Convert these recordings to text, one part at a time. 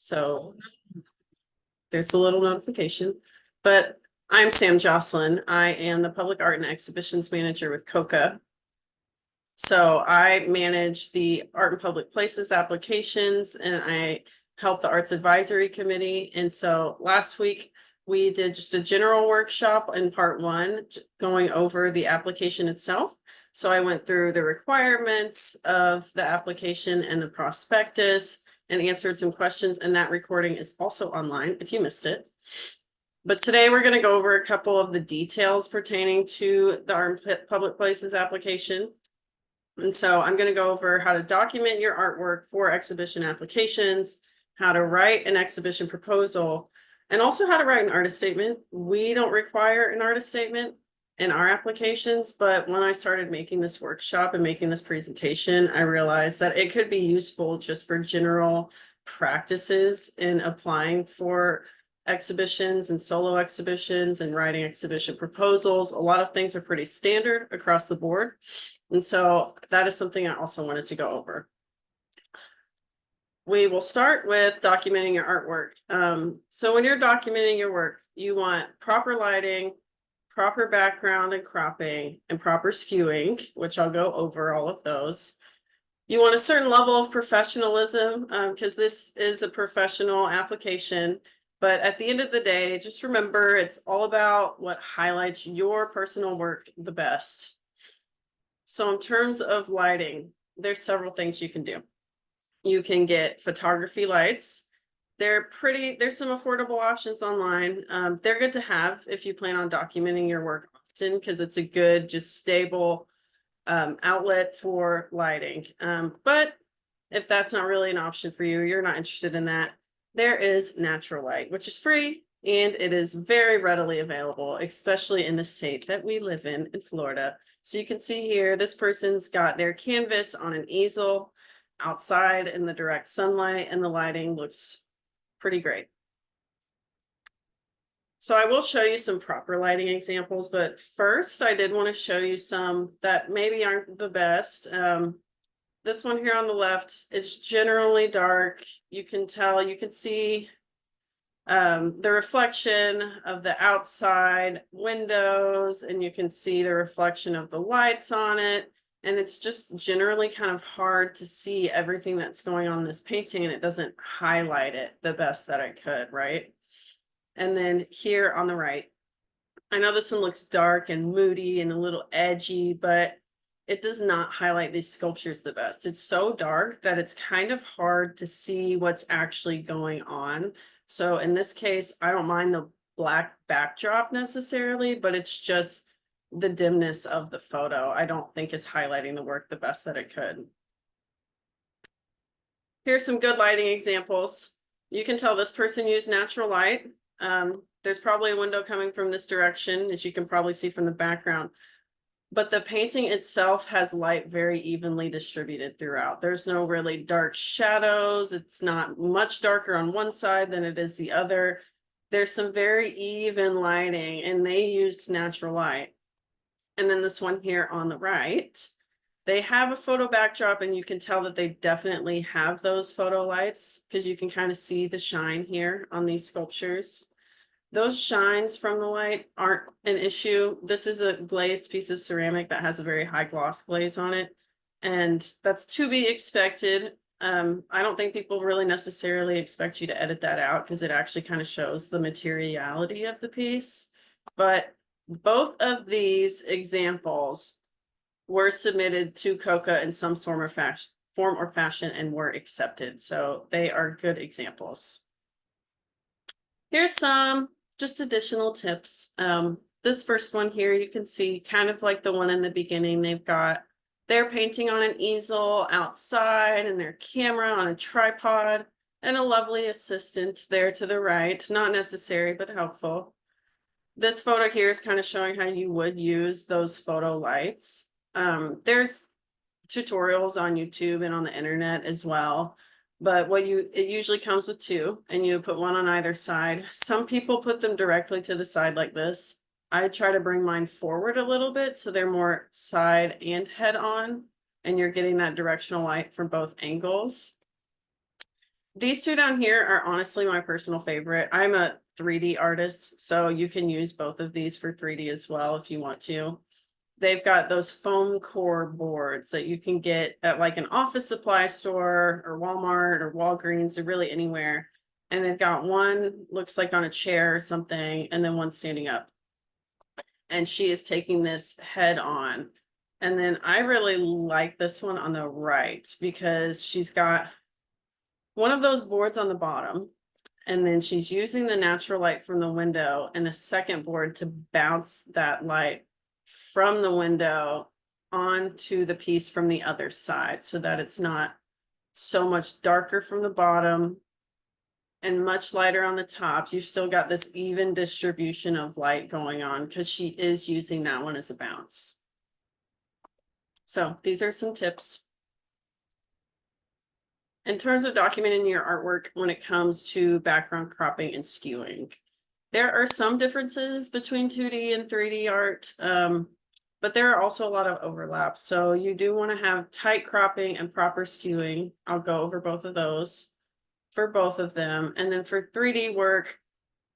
So there's a little notification, but I'm Sam Jocelyn. I am the Public Art and Exhibitions Manager with COCA. So I manage the Art and Public Places applications and I help the Arts Advisory Committee. And so last week we did just a general workshop in part one, going over the application itself. So I went through the requirements of the application and the prospectus and answered some questions, and that recording is also online if you missed it. But today we're going to go over a couple of the details pertaining to the Art and Public Places application. And so I'm going to go over how to document your artwork for exhibition applications, how to write an exhibition proposal, and also how to write an artist statement. We don't require an artist statement in our applications, but when I started making this workshop and making this presentation, I realized that it could be useful just for general practices in applying for exhibitions and solo exhibitions and writing exhibition proposals. A lot of things are pretty standard across the board. And so that is something I also wanted to go over. We will start with documenting your artwork. So when you're documenting your work, you want proper lighting, proper background and cropping, and proper skewing, which I'll go over all of those. You want a certain level of professionalism because this is a professional application. But at the end of the day, just remember, it's all about what highlights your personal work the best. So in terms of lighting, there's several things you can do. You can get photography lights. There's some affordable options online. They're good to have if you plan on documenting your work often, because it's a good, just stable outlet for lighting. But if that's not really an option for you, you're not interested in that, there is natural light, which is free and it is very readily available, especially in the state that we live in Florida. So you can see here, this person's got their canvas on an easel outside in the direct sunlight, and the lighting looks pretty great. So I will show you some proper lighting examples, but first I did want to show you some that maybe aren't the best. This one here on the left is generally dark. You can tell, you can see the reflection of the outside windows, and you can see the reflection of the lights on it. And it's just generally kind of hard to see everything that's going on in this painting, and it doesn't highlight it the best that I could, right? And then here on the right, I know this one looks dark and moody and a little edgy, but it does not highlight these sculptures the best. It's so dark that it's kind of hard to see what's actually going on. So in this case, I don't mind the black backdrop necessarily, but it's just the dimness of the photo I don't think is highlighting the work the best that it could. Here's some good lighting examples. You can tell this person used natural light. There's probably a window coming from this direction, as you can probably see from the background. But the painting itself has light very evenly distributed throughout. There's no really dark shadows. It's not much darker on one side than it is the other. There's some very even lighting, and they used natural light. And then this one here on the right, they have a photo backdrop, and you can tell that they definitely have those photo lights because you can kind of see the shine here on these sculptures. Those shines from the light aren't an issue. This is a glazed piece of ceramic that has a very high gloss glaze on it, and that's to be expected. I don't think people really necessarily expect you to edit that out because it actually kind of shows the materiality of the piece. But both of these examples were submitted to COCA in some form or fashion and were accepted. So they are good examples. Here's some just additional tips. This first one here, you can see kind of like the one in the beginning, they've got their painting on an easel outside and their camera on a tripod and a lovely assistant there to the right. Not necessary, but helpful. This photo here is kind of showing how you would use those photo lights. There's tutorials on YouTube and on the internet as well. But it usually comes with two, and you put one on either side. Some people put them directly to the side like this. I try to bring mine forward a little bit so they're more side and head on, and you're getting that directional light from both angles. These two down here are honestly my personal favorite. I'm a 3D artist, so you can use both of these for 3D as well if you want to. They've got those foam core boards that you can get at like an office supply store or Walmart or Walgreens or really anywhere. And they've got one looks like on a chair or something, and then one standing up. And she is taking this head on. And then I really like this one on the right because she's got one of those boards on the bottom, and then she's using the natural light from the window and a second board to bounce that light from the window onto the piece from the other side so that it's not so much darker from the bottom and much lighter on the top. You've still got this even distribution of light going on because she is using that one as a bounce. So these are some tips. In terms of documenting your artwork when it comes to background cropping and skewing, there are some differences between 2D and 3D art, but there are also a lot of overlaps. So you do want to have tight cropping and proper skewing. I'll go over both of those for both of them. And then for 3D work,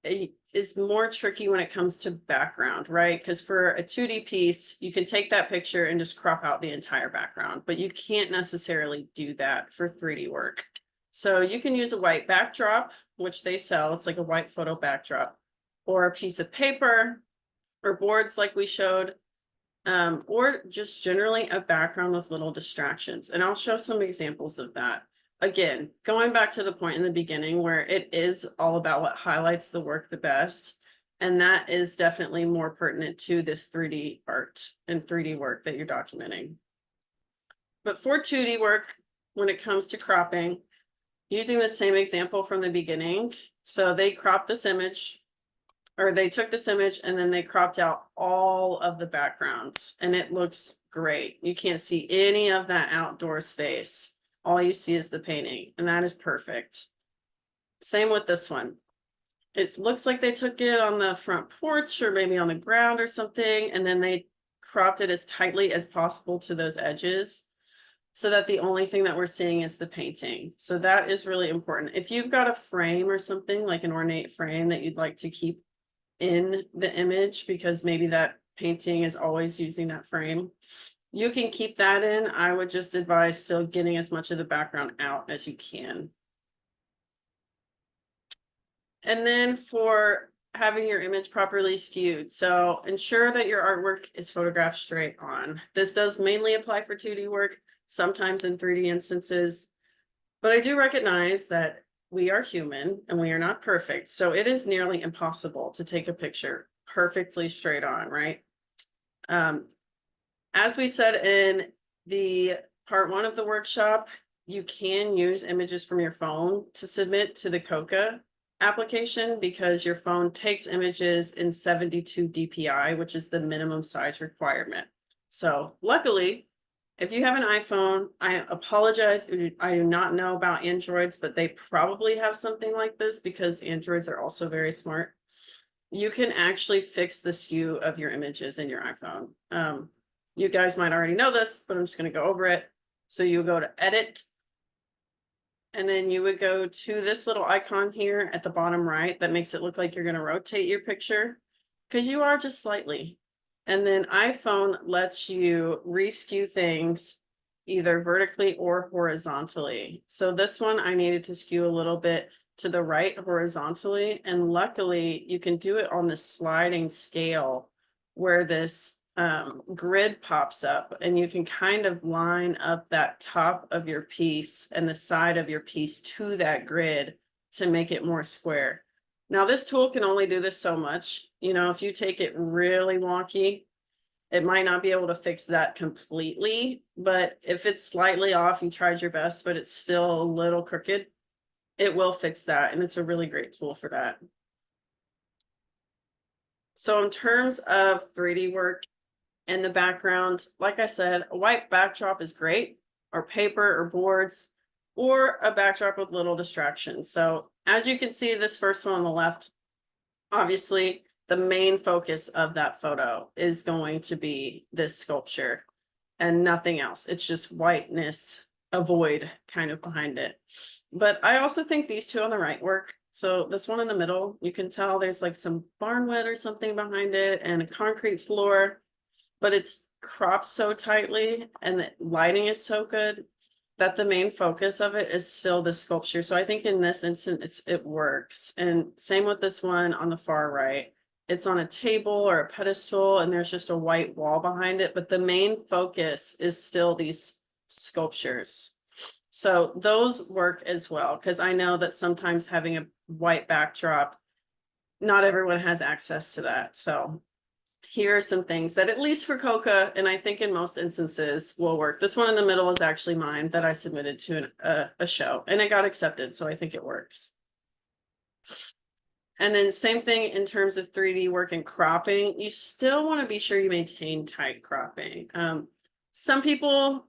it is more tricky when it comes to background, right? Because for a 2D piece, you can take that picture and just crop out the entire background, but you can't necessarily do that for 3D work. So you can use a white backdrop, which they sell. It's like a white photo backdrop, or a piece of paper or boards like we showed, or just generally a background with little distractions. And I'll show some examples of that. Again, going back to the point in the beginning where it is all about what highlights the work the best. And that is definitely more pertinent to this 3D art and 3D work that you're documenting. But for 2D work, when it comes to cropping, using the same example from the beginning, so they cropped this image, or they took this image and then they cropped out all of the backgrounds, and it looks great. You can't see any of that outdoor space. All you see is the painting, and that is perfect. Same with this one. It looks like they took it on the front porch or maybe on the ground or something, and then they cropped it as tightly as possible to those edges so that the only thing that we're seeing is the painting. So that is really important. If you've got a frame or something like an ornate frame that you'd like to keep in the image because maybe that painting is always using that frame, you can keep that in. I would just advise still getting as much of the background out as you can. And then for having your image properly skewed, so ensure that your artwork is photographed straight on. This does mainly apply for 2D work, sometimes in 3D instances, but I do recognize that we are human and we are not perfect. So it is nearly impossible to take a picture perfectly straight on, right? As we said in the part 1 of the workshop, you can use images from your phone to submit to the COCA application because your phone takes images in 72 DPI, which is the minimum size requirement. So luckily, if you have an iPhone, I apologize, I do not know about Androids, but they probably have something like this because Androids are also very smart. You can actually fix the skew of your images in your iPhone. You guys might already know this, but I'm just going to go over it. So you go to edit, and then you would go to this little icon here at the bottom right that makes it look like you're going to rotate your picture because you are just slightly. And then iPhone lets you reskew things either vertically or horizontally. So this one I needed to skew a little bit to the right horizontally, and luckily you can do it on the sliding scale where this grid pops up, and you can kind of line up that top of your piece and the side of your piece to that grid to make it more square. Now this tool can only do this so much. You know, if you take it really wonky, it might not be able to fix that completely, but if it's slightly off, you tried your best, but it's still a little crooked, it will fix that, and it's a really great tool for that. So in terms of 3D work and the background, like I said, a white backdrop is great, or paper or boards, or a backdrop with little distractions. So as you can see, this first one on the left, obviously the main focus of that photo is going to be this sculpture and nothing else. It's just whiteness, a void kind of behind it. But I also think these two on the right work. So this one in the middle, you can tell there's like some barn wood or something behind it and a concrete floor, but it's cropped so tightly and the lighting is so good that the main focus of it is still the sculpture. So I think in this instance, it works. And same with this one on the far right. It's on a table or a pedestal and there's just a white wall behind it, but the main focus is still these sculptures. So those work as well, because I know that sometimes having a white backdrop, not everyone has access to that. So here are some things that at least for Coca, and I think in most instances will work. This one in the middle is actually mine that I submitted to a show and it got accepted. So I think it works. And then same thing in terms of 3D work and cropping, you still want to be sure you maintain tight cropping. Some people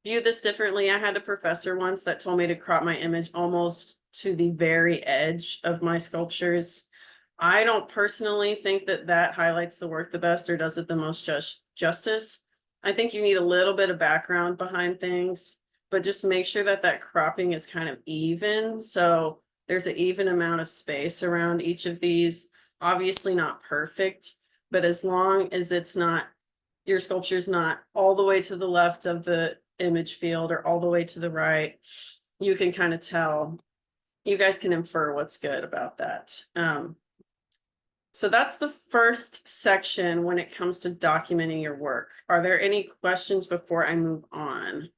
view this differently. I had a professor once that told me to crop my image almost to the very edge of my sculptures. I don't personally think that that highlights the work the best or does it the most justice. I think you need a little bit of background behind things, but just make sure that that cropping is kind of even. So there's an even amount of space around each of these. Obviously not perfect, but as long as it's not, your sculpture's not all the way to the left of the image field or all the way to the right, you can kind of tell, you guys can infer what's good about that. So that's the first section when it comes to documenting your work. Are there any questions before I move on?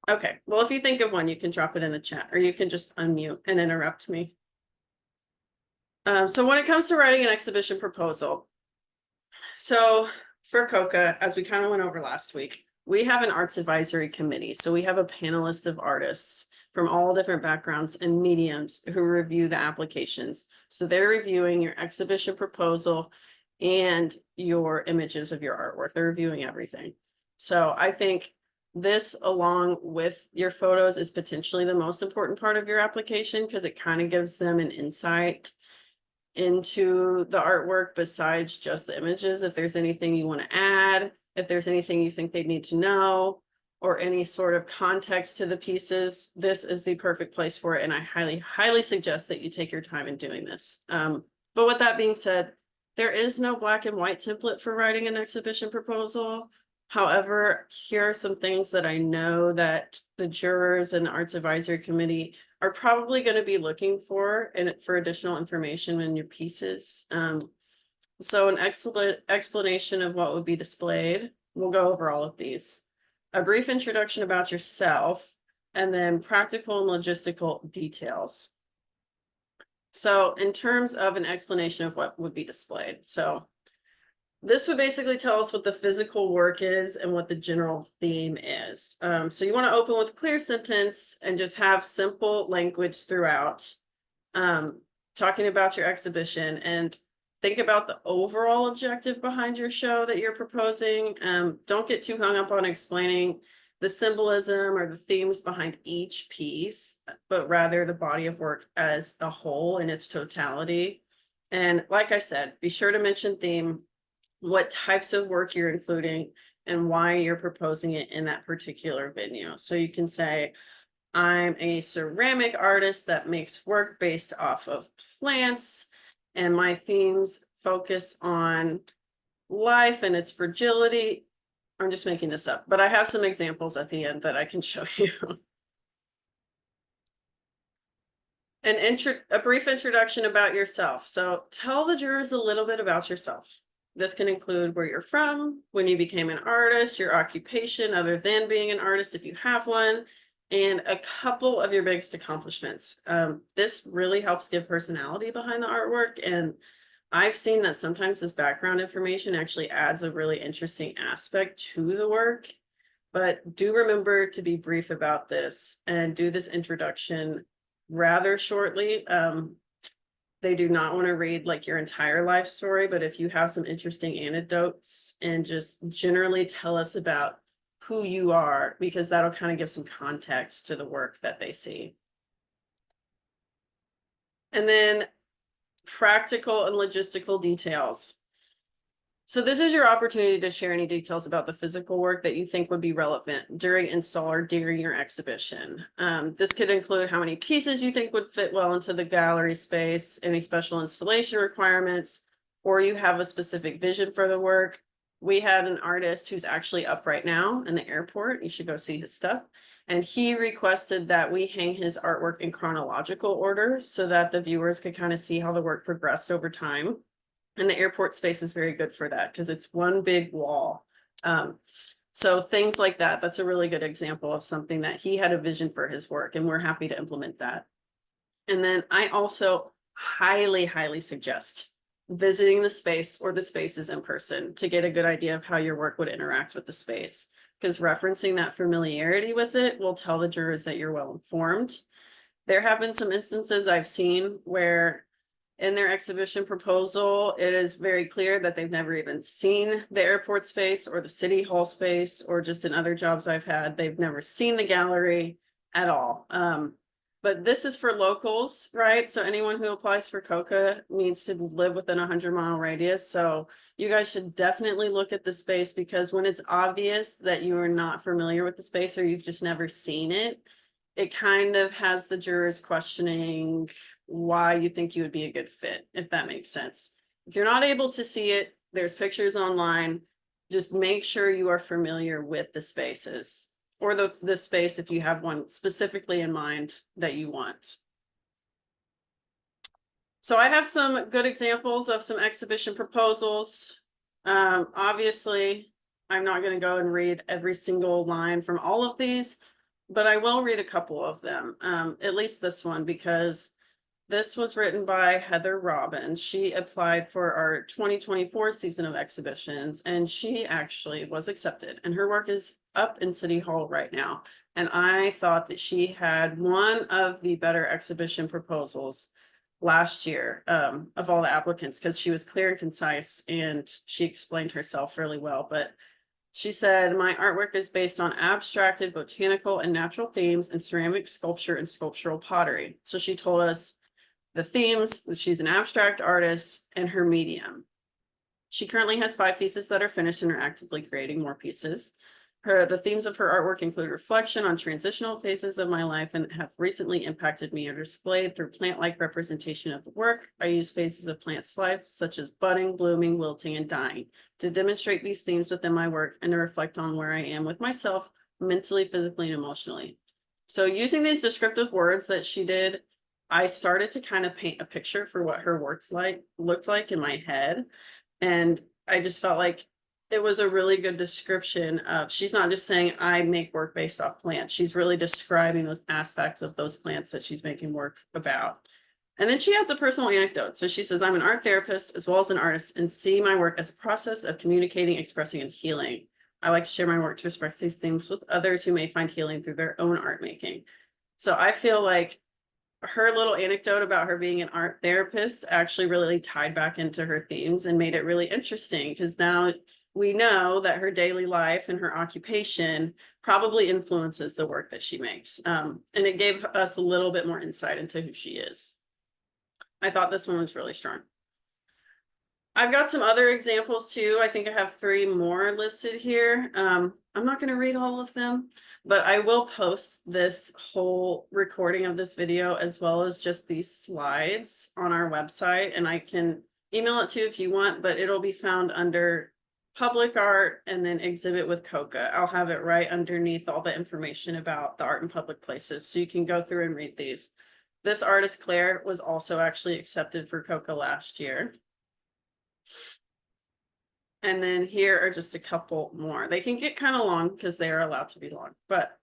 Okay, well, if you think of one, you can drop it in the chat or you can just unmute and interrupt me. So when it comes to writing an exhibition proposal, so for Coca, as we kind of went over last week, we have an arts advisory committee. So we have a panelist of artists from all different backgrounds and mediums who review the applications. So they're reviewing your exhibition proposal and your images of your artwork. They're reviewing everything. So I think this, along with your photos, is potentially the most important part of your application because it kind of gives them an insight into the artwork besides just the images. If there's anything you want to add, if there's anything you think they need to know, or any sort of context to the pieces, this is the perfect place for it. And I highly suggest that you take your time in doing this. But with that being said, there is no black and white template for writing an exhibition proposal. However, here are some things that I know that the jurors and the Arts Advisory Committee are probably going to be looking for and for additional information in your pieces. So an excellent explanation of what would be displayed. We'll go over all of these. A brief introduction about yourself, and then practical and logistical details. So in terms of an explanation of what would be displayed. So this would basically tell us what the physical work is and what the general theme is. So you want to open with a clear sentence and just have simple language throughout, talking about your exhibition, and think about the overall objective behind your show that you're proposing. Don't get too hung up on explaining the symbolism or the themes behind each piece, but rather the body of work as a whole in its totality. And like I said, be sure to mention theme, what types of work you're including, and why you're proposing it in that particular venue. So you can say, I'm a ceramic artist that makes work based off of plants, and my themes focus on life and its fragility. I'm just making this up, but I have some examples at the end that I can show you. A brief introduction about yourself. So tell the jurors a little bit about yourself. This can include where you're from, when you became an artist, your occupation other than being an artist if you have one, and a couple of your biggest accomplishments. This really helps give personality behind the artwork, and I've seen that sometimes this background information actually adds a really interesting aspect to the work. But do remember to be brief about this and do this introduction rather shortly. They do not want to read like your entire life story, but if you have some interesting anecdotes and just generally tell us about who you are, because that'll kind of give some context to the work that they see. And then practical and logistical details. So this is your opportunity to share any details about the physical work that you think would be relevant during install or during your exhibition. This could include how many pieces you think would fit well into the gallery space, any special installation requirements, or you have a specific vision for the work. We had an artist who's actually up right now in the airport. You should go see his stuff. And he requested that we hang his artwork in chronological order so that the viewers could kind of see how the work progressed over time. And the airport space is very good for that because it's one big wall. So things like that, that's a really good example of something that he had a vision for his work, and we're happy to implement that. And then I also highly, highly suggest visiting the space or the spaces in person to get a good idea of how your work would interact with the space, because referencing that familiarity with it will tell the jurors that you're well informed. There have been some instances I've seen where in their exhibition proposal, it is very clear that they've never even seen the airport space or the city hall space, or just in other jobs I've had, they've never seen the gallery at all. But this is for locals, right? So anyone who applies for COCA needs to live within a 100-mile radius. So you guys should definitely look at the space, because when it's obvious that you are not familiar with the space or you've just never seen it, it kind of has the jurors questioning why you think you would be a good fit, if that makes sense. If you're not able to see it, there's pictures online. Just make sure you are familiar with the spaces, or the space if you have one specifically in mind that you want. So I have some good examples of some exhibition proposals. Obviously, I'm not going to go and read every single line from all of these, but I will read a couple of them, at least this one, because this was written by Heather Robbins. She applied for our 2024 season of exhibitions, and she actually was accepted, and her work is up in City Hall right now. And I thought that she had one of the better exhibition proposals last year of all the applicants, because she was clear and concise and she explained herself really well. But she said, my artwork is based on abstracted botanical and natural themes in ceramic sculpture and sculptural pottery. So she told us the themes, she's an abstract artist, and her medium. She currently has 5 pieces that are finished and are actively creating more pieces. The themes of her artwork include reflection on transitional phases of my life and have recently impacted me, are displayed through plant-like representation of the work. I use phases of plants' life, such as budding, blooming, wilting, and dying, to demonstrate these themes within my work and to reflect on where I am with myself, mentally, physically, and emotionally. So using these descriptive words that she did, I started to kind of paint a picture for what her works looks like in my head. And I just felt like it was a really good description of, she's not just saying I make work based off plants. She's really describing those aspects of those plants that she's making work about. And then she adds a personal anecdote. So she says, I'm an art therapist as well as an artist, and see my work as a process of communicating, expressing, and healing. I like to share my work to express these things with others who may find healing through their own art making. So I feel like her little anecdote about her being an art therapist actually really tied back into her themes and made it really interesting, because now we know that her daily life and her occupation probably influences the work that she makes. And it gave us a little bit more insight into who she is. I thought this one was really strong. I've got some other examples too. I think I have 3 more listed here. I'm not going to read all of them, but I will post this whole recording of this video as well as just these slides on our website, and I can email it to you if you want, but it'll be found under public art and then exhibit with COCA. I'll have it right underneath all the information about the art in public places, so you can go through and read these. This artist, Claire, was also actually accepted for COCA last year. And then here are just a couple more. They can get kind of long because they are allowed to be long, but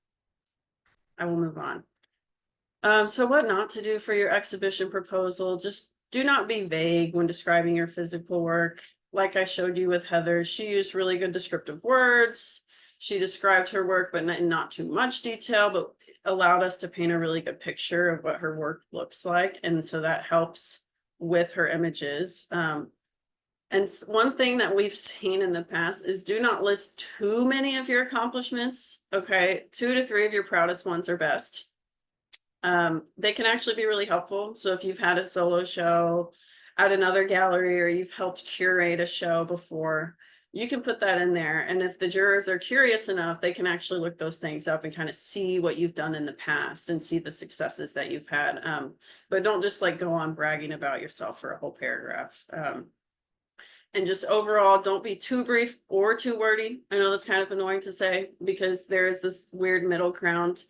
I will move on. So what not to do for your exhibition proposal: just do not be vague when describing your physical work. Like I showed you with Heather, she used really good descriptive words. She described her work, but not too much detail, but allowed us to paint a really good picture of what her work looks like. And so that helps with her images. And one thing that we've seen in the past is do not list too many of your accomplishments. Okay, 2 to 3 of your proudest ones are best. They can actually be really helpful. So if you've had a solo show, at another gallery or you've helped curate a show before, you can put that in there. And if the jurors are curious enough, they can actually look those things up and kind of see what you've done in the past and see the successes that you've had. But don't just like go on bragging about yourself for a whole paragraph. And just overall, don't be too brief or too wordy. I know that's kind of annoying to say because there is this weird middle ground,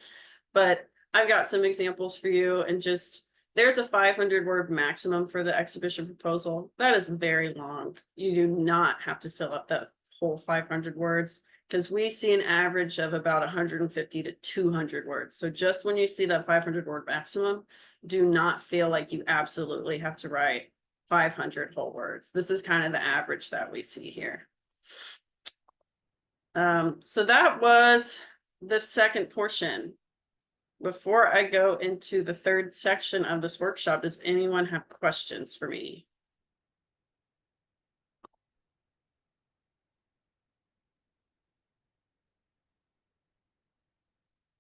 but I've got some examples for you. And just, there's a 500 word maximum for the exhibition proposal. That is very long. You do not have to fill up that whole 500 words because we see an average of about 150 to 200 words. So just when you see that 500 word maximum, do not feel like you absolutely have to write 500 whole words. This is kind of the average that we see here. So that was the second portion. Before I go into the third section of this workshop, does anyone have questions for me?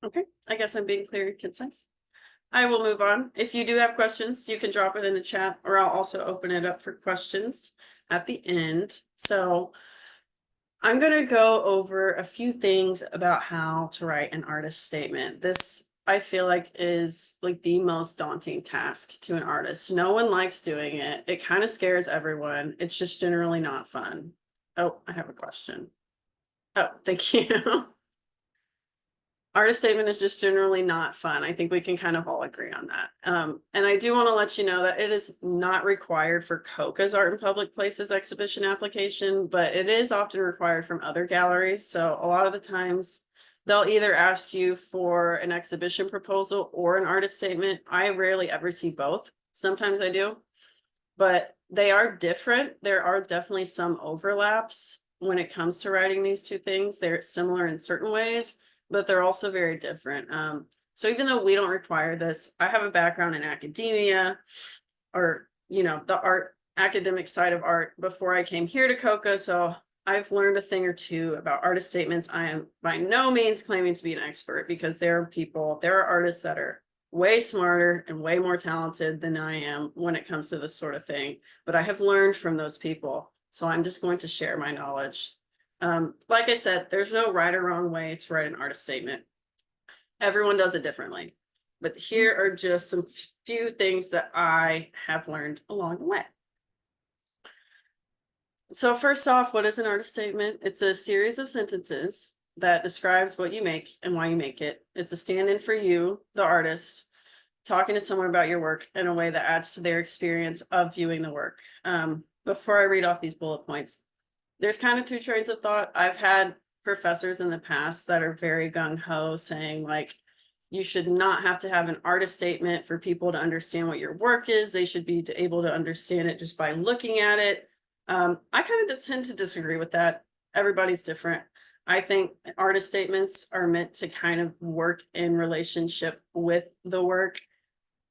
Okay, I guess I'm being clear and concise. I will move on. If you do have questions, you can drop it in the chat, or I'll also open it up for questions at the end. So I'm going to go over a few things about how to write an artist statement. This, I feel like, is like the most daunting task to an artist. No one likes doing it. It kind of scares everyone. It's just generally not fun. Oh, I have a question. Oh, thank you. Artist statement is just generally not fun. I think we can kind of all agree on that. And I do want to let you know that it is not required for COCA's Art in Public Places exhibition application, but it is often required from other galleries. So a lot of the times they'll either ask you for an exhibition proposal or an artist statement. I rarely ever see both. Sometimes I do, but they are different. There are definitely some overlaps when it comes to writing these two things. They're similar in certain ways, but they're also very different. So even though we don't require this, I have a background in academia or, you know, the art academic side of art before I came here to COCA. So I've learned a thing or two about artist statements. I am by no means claiming to be an expert because there are artists that are way smarter and way more talented than I am when it comes to this sort of thing. But I have learned from those people. So I'm just going to share my knowledge. Like I said, there's no right or wrong way to write an artist statement. Everyone does it differently, but here are just some few things that I have learned along the way. So first off, what is an artist statement? It's a series of sentences that describes what you make and why you make it. It's a stand-in for you, the artist, talking to someone about your work in a way that adds to their experience of viewing the work. Before I read off these bullet points, there's kind of two trains of thought. I've had professors in the past that are very gung-ho saying like, you should not have to have an artist statement for people to understand what your work is. They should be able to understand it just by looking at it. I kind of tend to disagree with that. Everybody's different. I think artist statements are meant to kind of work in relationship with the work.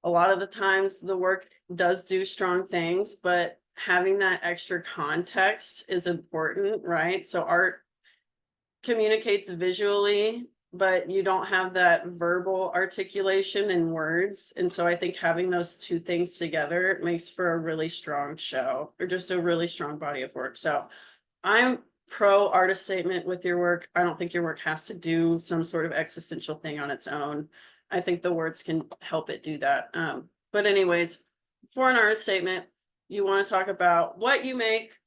A lot of the times the work does do strong things, but having that extra context is important, right? So art communicates visually, but you don't have that verbal articulation in words. And so I think having those two things together makes for a really strong show or just a really strong body of work. So I'm pro artist statement with your work. I don't think your work has to do some sort of existential thing on its own. I think the words can help it do that. But anyways, for an artist statement, you want to talk about what you make.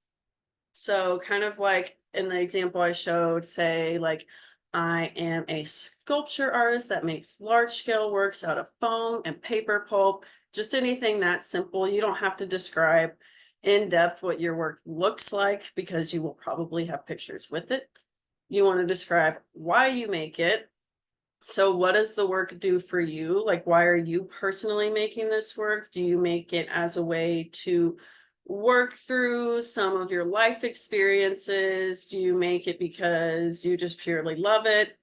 So kind of like in the example I showed, say like, I am a sculpture artist that makes large scale works out of foam and paper pulp, just anything that simple. You don't have to describe in depth what your work looks like because you will probably have pictures with it. You want to describe why you make it. So what does the work do for you? Like, why are you personally making this work? Do you make it as a way to work through some of your life experiences? Do you make it because you just purely love it?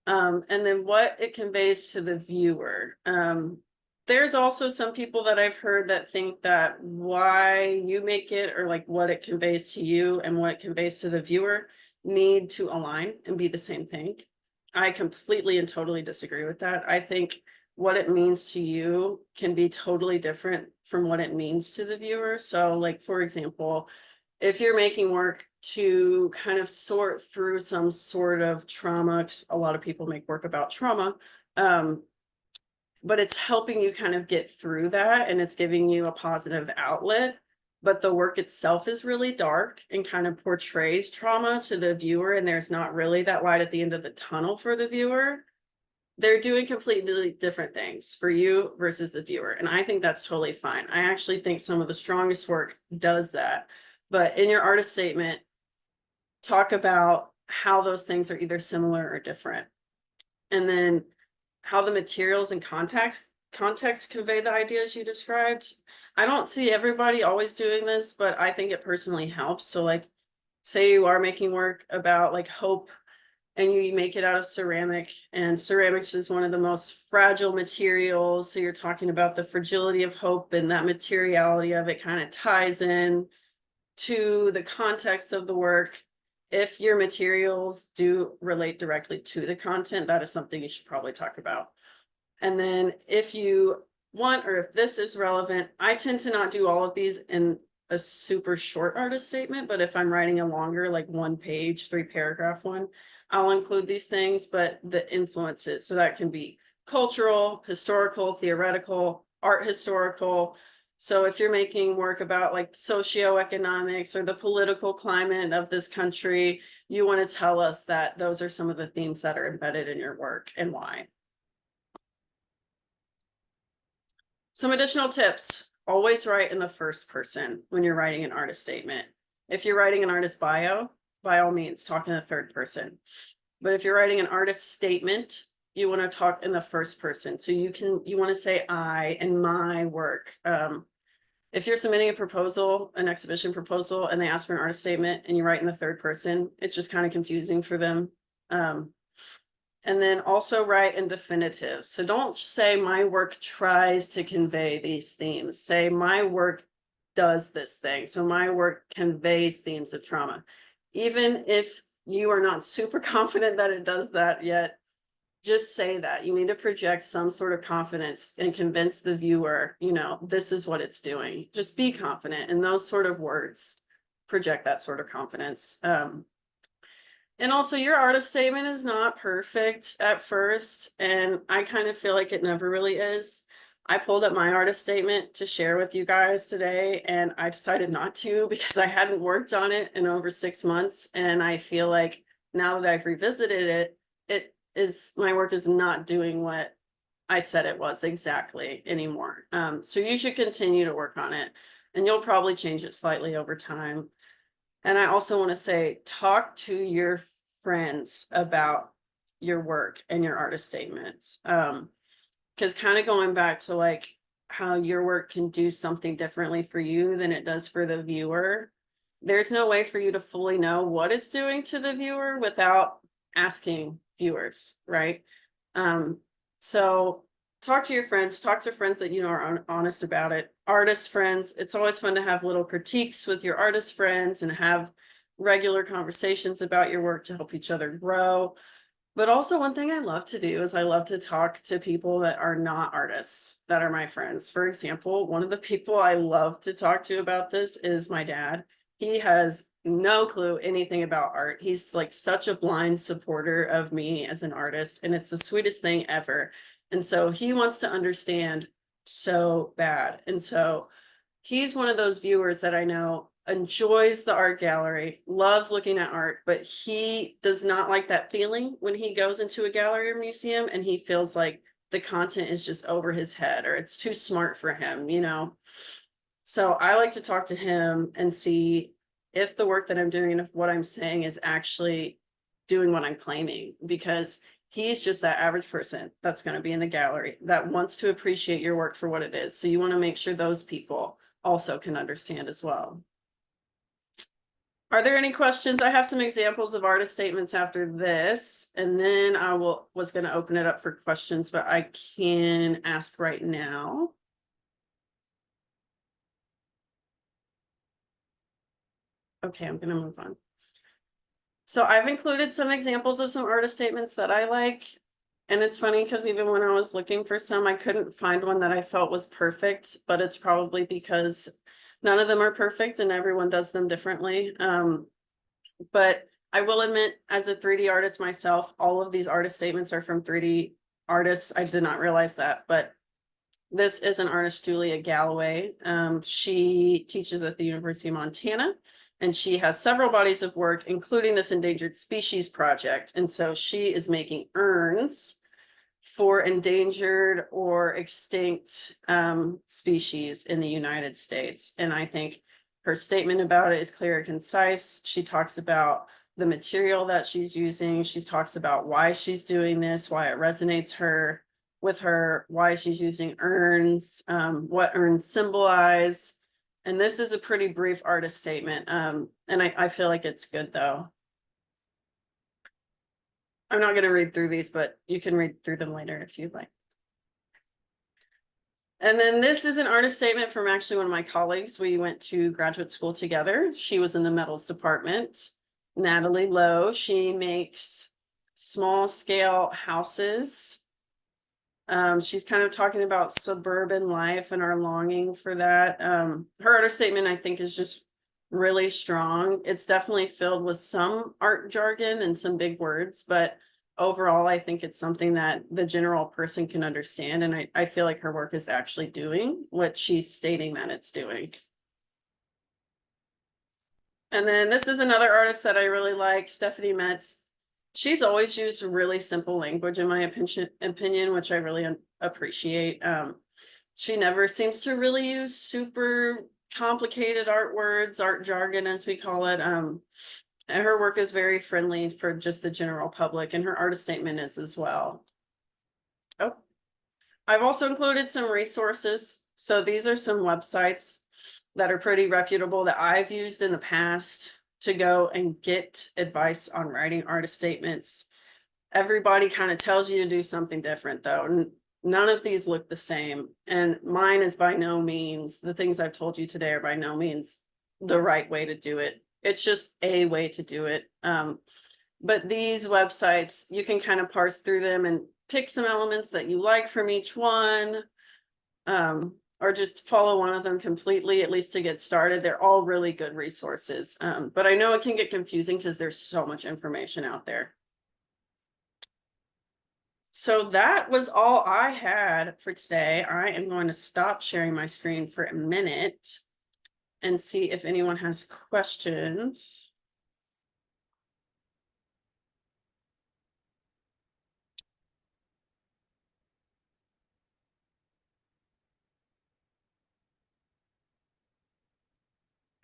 And then what it conveys to the viewer. There's also some people that I've heard that think that why you make it or like what it conveys to you and what it conveys to the viewer need to align and be the same thing. I completely and totally disagree with that. I think what it means to you can be totally different from what it means to the viewer. So like, for example, if you're making work to kind of sort through some sort of trauma, 'cause a lot of people make work about trauma, but it's helping you kind of get through that and it's giving you a positive outlet. But the work itself is really dark and kind of portrays trauma to the viewer, and there's not really that light at the end of the tunnel for the viewer. They're doing completely different things for you versus the viewer. And I think that's totally fine. I actually think some of the strongest work does that. But in your artist statement, talk about how those things are either similar or different. And then how the materials and context convey the ideas you described. I don't see everybody always doing this, but I think it personally helps. So like, say you are making work about like hope and you make it out of ceramic, and ceramics is one of the most fragile materials. So you're talking about the fragility of hope, and that materiality of it kind of ties in to the context of the work. If your materials do relate directly to the content, that is something you should probably talk about. And then if you want, or if this is relevant, I tend to not do all of these in a super short artist statement, but if I'm writing a longer, like 1 page, 3 paragraph one, I'll include these things, but the influences. So that can be cultural, historical, theoretical, art historical. So if you're making work about like socioeconomics or the political climate of this country, you want to tell us that those are some of the themes that are embedded in your work and why. Some additional tips: always write in the first person when you're writing an artist statement. If you're writing an artist bio, by all means, talk in the third person. But if you're writing an artist statement, you want to talk in the first person. So you want to say I and my work. If you're submitting a proposal, an exhibition proposal, and they ask for an artist statement and you write in the third person, it's just kind of confusing for them. And then also write in definitive. So don't say my work tries to convey these themes. Say my work does this thing. So my work conveys themes of trauma. Even if you are not super confident that it does that yet, just say that. You need to project some sort of confidence and convince the viewer, this is what it's doing. Just be confident. And those sort of words project that sort of confidence. And also, your artist statement is not perfect at first, and I kind of feel like it never really is. I pulled up my artist statement to share with you guys today, and I decided not to because I hadn't worked on it in over 6 months. And I feel like now that I've revisited my work is not doing what I said it was exactly anymore. So you should continue to work on it, and you'll probably change it slightly over time. And I also want to say, talk to your friends about your work and your artist statements. Because kind of going back to like how your work can do something differently for you than it does for the viewer. There's no way for you to fully know what it's doing to the viewer without asking viewers, right? So talk to your friends, talk to friends that are honest about it. Artist friends, it's always fun to have little critiques with your artist friends and have regular conversations about your work to help each other grow. But also, one thing I love to do is I love to talk to people that are not artists, that are my friends. For example, one of the people I love to talk to about this is my dad. He has no clue anything about art. He's like such a blind supporter of me as an artist, and it's the sweetest thing ever. And so he wants to understand so bad. And so he's one of those viewers that I know enjoys the art gallery, loves looking at art, but he does not like that feeling when he goes into a gallery or museum and he feels like the content is just over his head or it's too smart for him, So I like to talk to him and see if the work that I'm doing and if what I'm saying is actually doing what I'm claiming, because he's just that average person that's going to be in the gallery that wants to appreciate your work for what it is. So you want to make sure those people also can understand as well. Are there any questions? I have some examples of artist statements after this, and then I was going to open it up for questions, but I can ask right now. Okay, I'm going to move on. So I've included some examples of some artist statements that I like. And it's funny because even when I was looking for some, I couldn't find one that I felt was perfect, but it's probably because none of them are perfect and everyone does them differently. But I will admit, as a 3D artist myself, all of these artist statements are from 3D artists. I did not realize that, but this is an artist, Julia Galloway. She teaches at the University of Montana, and she has several bodies of work, including this endangered species project. And so she is making urns for endangered or extinct species in the United States. And I think her statement about it is clear and concise. She talks about the material that she's using. She talks about why she's doing this, why it resonates with her, why she's using urns, what urns symbolize. And this is a pretty brief artist statement. And I feel like it's good though. I'm not going to read through these, but you can read through them later if you'd like. And then this is an artist statement from actually one of my colleagues. We went to graduate school together. She was in the metals department. Natalie Lowe, she makes small scale houses. She's kind of talking about suburban life and our longing for that. Her artist statement, I think, is just really strong. It's definitely filled with some art jargon and some big words, but overall, I think it's something that the general person can understand. And I feel like her work is actually doing what she's stating that it's doing. And then this is another artist that I really like, Stephanie Metz. She's always used really simple language, in my opinion, which I really appreciate. She never seems to really use super complicated art words, art jargon, as we call it. And her work is very friendly for just the general public, and her artist statement is as well. Oh, I've also included some resources. So these are some websites that are pretty reputable that I've used in the past to go and get advice on writing artist statements. Everybody kind of tells you to do something different though. None of these look the same. And mine is by no means, the things I've told you today are by no means the right way to do it. It's just a way to do it. But these websites, you can kind of parse through them and pick some elements that you like from each one. Or just follow one of them completely, at least to get started. They're all really good resources. But I know it can get confusing because there's so much information out there. So that was all I had for today. I am going to stop sharing my screen for a minute and see if anyone has questions.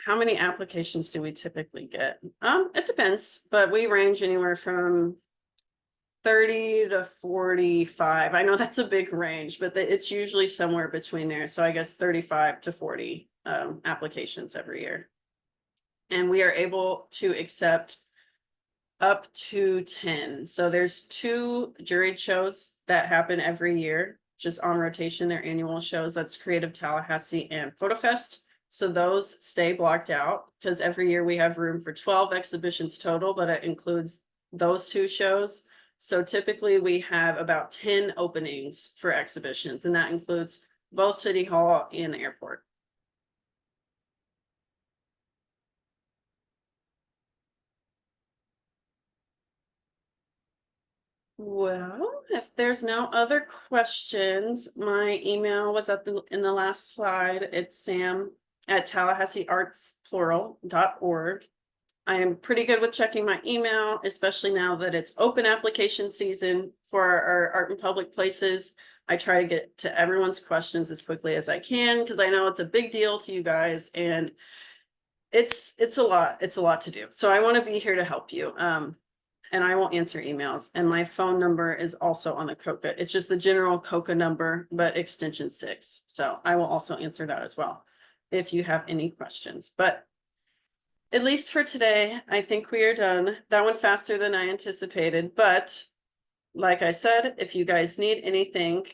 How many applications do we typically get? It depends, but we range anywhere from 30 to 45. I know that's a big range, but it's usually somewhere between there. So I guess 35 to 40 applications every year. And we are able to accept up to 10. So there's 2 juried shows that happen every year, just on rotation, their annual shows. That's Creative Tallahassee and PhotoFest. So those stay blocked out because every year we have room for 12 exhibitions total, but it includes those 2 shows. So typically we have about 10 openings for exhibitions, and that includes both City Hall and the airport. Well, if there's no other questions, my email was in the last slide. It's sam@tallahasseeartsplural.org. I am pretty good with checking my email, especially now that it's open application season for our art in public places. I try to get to everyone's questions as quickly as I can because I know it's a big deal to you guys, and it's a lot to do. So I want to be here to help you. And I won't answer emails. And my phone number is also on the COCA. It's just the general COCA number, but extension 6. So I will also answer that as well if you have any questions. But at least for today, I think we are done. That went faster than I anticipated. But like I said, if you guys need anything,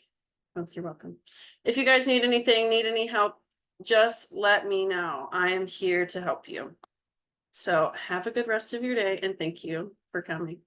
oh, you're welcome. If you guys need anything, need any help, just let me know. I am here to help you. So have a good rest of your day, and thank you for coming.